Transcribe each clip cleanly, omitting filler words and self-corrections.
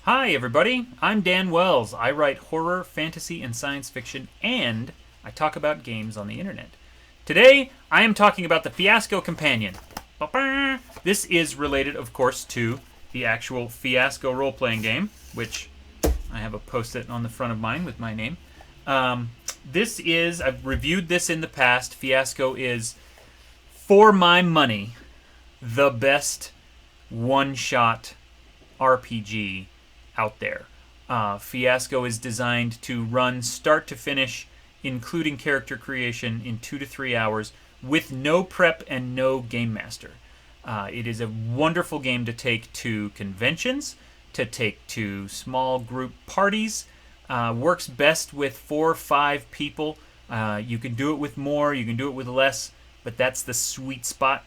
Hi, everybody. I'm Dan Wells. I write horror, fantasy, and science fiction, and I talk about games on the internet. Today, I am talking about the Fiasco Companion. Ba-ba! This is related, of course, to the actual Fiasco role playing game, which I have a post it on the front of mine with my name. I've reviewed this in the past. Fiasco is, for my money, the best one shot RPG out there. Fiasco is designed to run start to finish, including character creation, in 2 to 3 hours with no prep and no game master. It is a wonderful game to take to conventions, to take to small group parties. Works best with 4 or 5 people. You can do it with more, you can do it with less, but that's the sweet spot.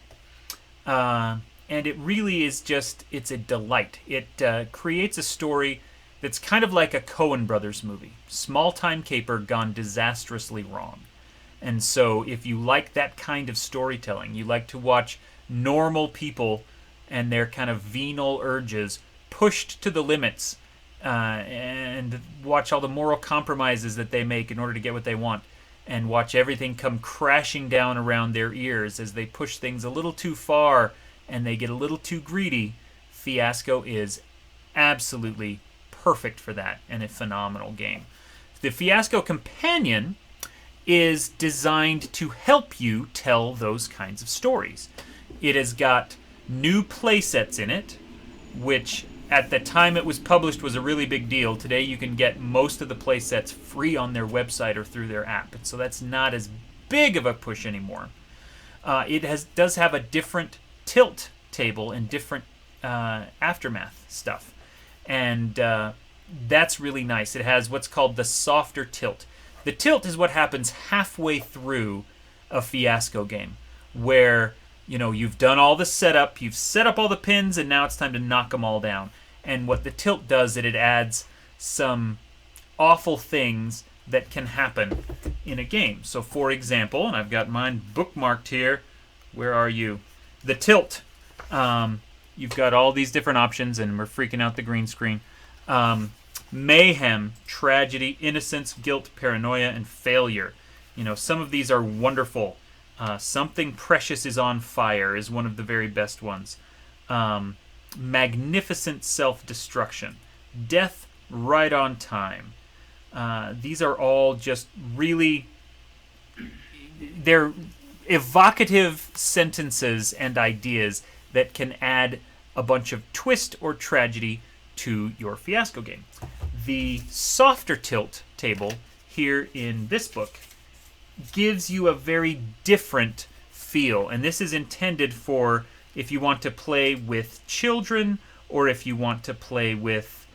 And it really is it's a delight. It creates a story that's kind of like a Coen Brothers movie. Small-time caper gone disastrously wrong. And so if you like that kind of storytelling, you like to watch normal people and their kind of venal urges pushed to the limits, and watch all the moral compromises that they make in order to get what they want, and watch everything come crashing down around their ears as they push things a little too far and they get a little too greedy, Fiasco is absolutely perfect for that, and a phenomenal game. The Fiasco Companion is designed to help you tell those kinds of stories. It has got new playsets in it, which at the time it was published was a really big deal. Today you can get most of the playsets free on their website or through their app, so that's not as big of a push anymore. It does have a different tilt table and different aftermath stuff, and that's really nice. It has what's called the softer tilt. The tilt is what happens halfway through a Fiasco game, where you've done all the setup, you've set up all the pins, and now it's time to knock them all down. And what the tilt does, it adds some awful things that can happen in a game. So for example, and I've got mine bookmarked here, where are you? The tilt. You've got all these different options, and we're freaking out the green screen. Mayhem, tragedy, innocence, guilt, paranoia, and failure. Some of these are wonderful. Something precious is on fire is one of the very best ones. Magnificent self-destruction. Death right on time. These are all just really... They're evocative sentences and ideas that can add a bunch of twist or tragedy to your Fiasco game. The softer tilt table here in this book gives you a very different feel, and this is intended for if you want to play with children, or if you want to play with,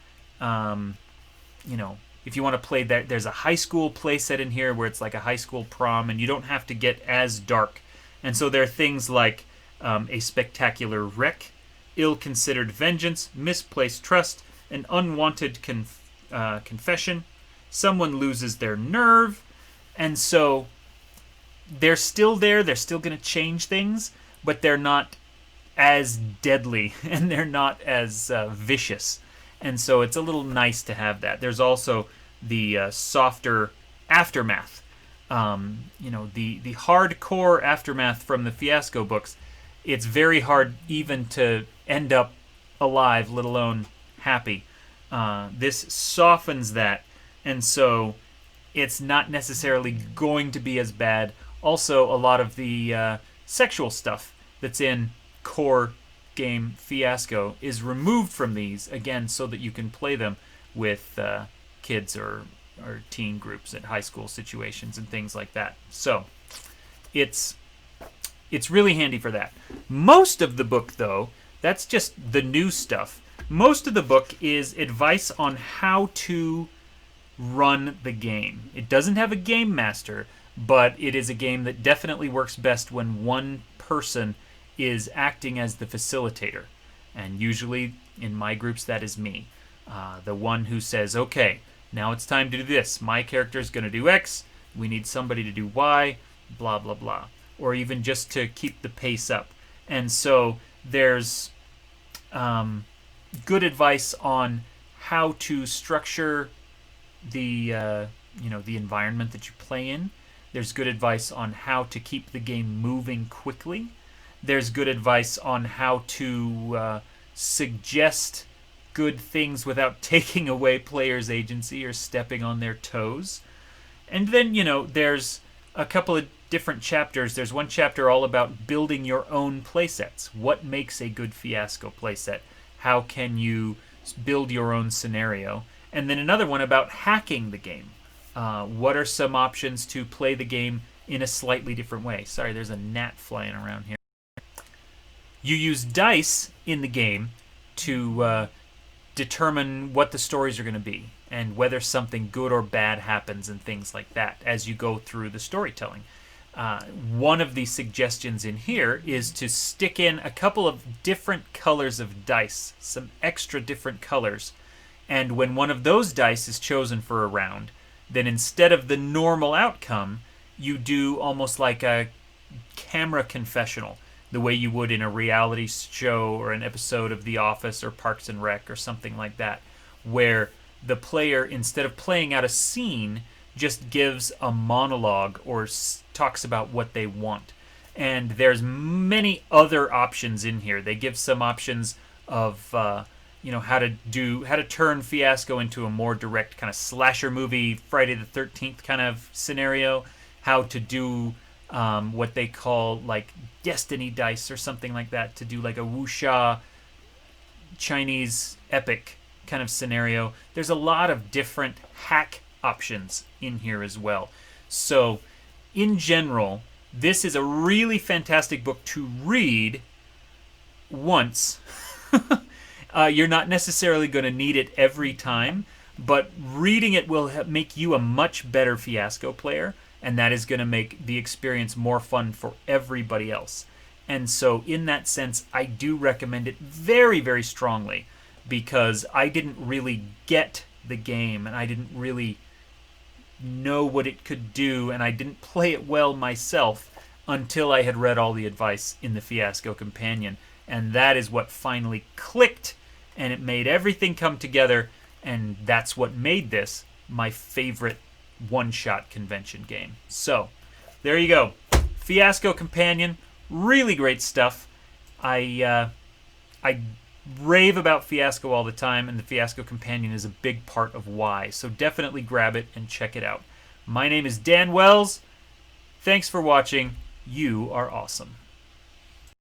if you want to play that. There's a high school play set in here where it's like a high school prom, and you don't have to get as dark. And so there are things like a spectacular wreck, ill-considered vengeance, misplaced trust, an unwanted confession, someone loses their nerve, and so they're still there, they're still going to change things, but they're not as deadly, and they're not as vicious. And so it's a little nice to have that. There's also the softer aftermath. The hardcore aftermath from the Fiasco books. It's very hard even to end up alive, let alone happy. This softens that, and so it's not necessarily going to be as bad. Also, a lot of the sexual stuff that's in core game Fiasco is removed from these, again, so that you can play them with kids or teen groups at high school situations and things like that. So it's really handy for that. Most of the book, though, that's just the new stuff. Most of the book is advice on how to run the game. It doesn't have a game master, but it is a game that definitely works best when one person is acting as the facilitator. And usually in my groups that is me. The one who says, okay, now it's time to do this. My character is going to do X. We need somebody to do Y, blah, blah, blah. Or even just to keep the pace up. And so there's good advice on how to structure the the environment that you play in. There's good advice on how to keep the game moving quickly. There's good advice on how to suggest good things without taking away players' agency or stepping on their toes. And then, there's a couple of different chapters. There's one chapter all about building your own playsets. What makes a good Fiasco playset? How can you build your own scenario? And then another one about hacking the game. What are some options to play the game in a slightly different way? Sorry, there's a gnat flying around here. You use dice in the game to determine what the stories are going to be and whether something good or bad happens and things like that as you go through the storytelling. One of the suggestions in here is to stick in a couple of different colors of dice, some extra different colors, and when one of those dice is chosen for a round, then instead of the normal outcome, you do almost like a camera confessional, the way you would in a reality show or an episode of The Office or Parks and Rec or something like that, where the player, instead of playing out a scene, just gives a monologue or talks about what they want. And there's many other options in here. They give some options of how to turn Fiasco into a more direct kind of slasher movie, Friday the 13th kind of scenario, how to do what they call like destiny dice or something like that, to do like a wuxia Chinese epic kind of scenario. There's a lot of different hack options in here as well. So in general, this is a really fantastic book to read once. You're not necessarily going to need it every time, but reading it will make you a much better Fiasco player, and that is going to make the experience more fun for everybody else. And so in that sense, I do recommend it very, very strongly, because I didn't really get the game, and I didn't really know what it could do, and I didn't play it well myself until I had read all the advice in the Fiasco Companion. And that is what finally clicked, and it made everything come together, and that's what made this my favorite one-shot convention game. So, there you go. Fiasco Companion, really great stuff. I rave about Fiasco all the time, and the Fiasco Companion is a big part of why. So definitely grab it and check it out. My name is Dan Wells. Thanks for watching. You are awesome.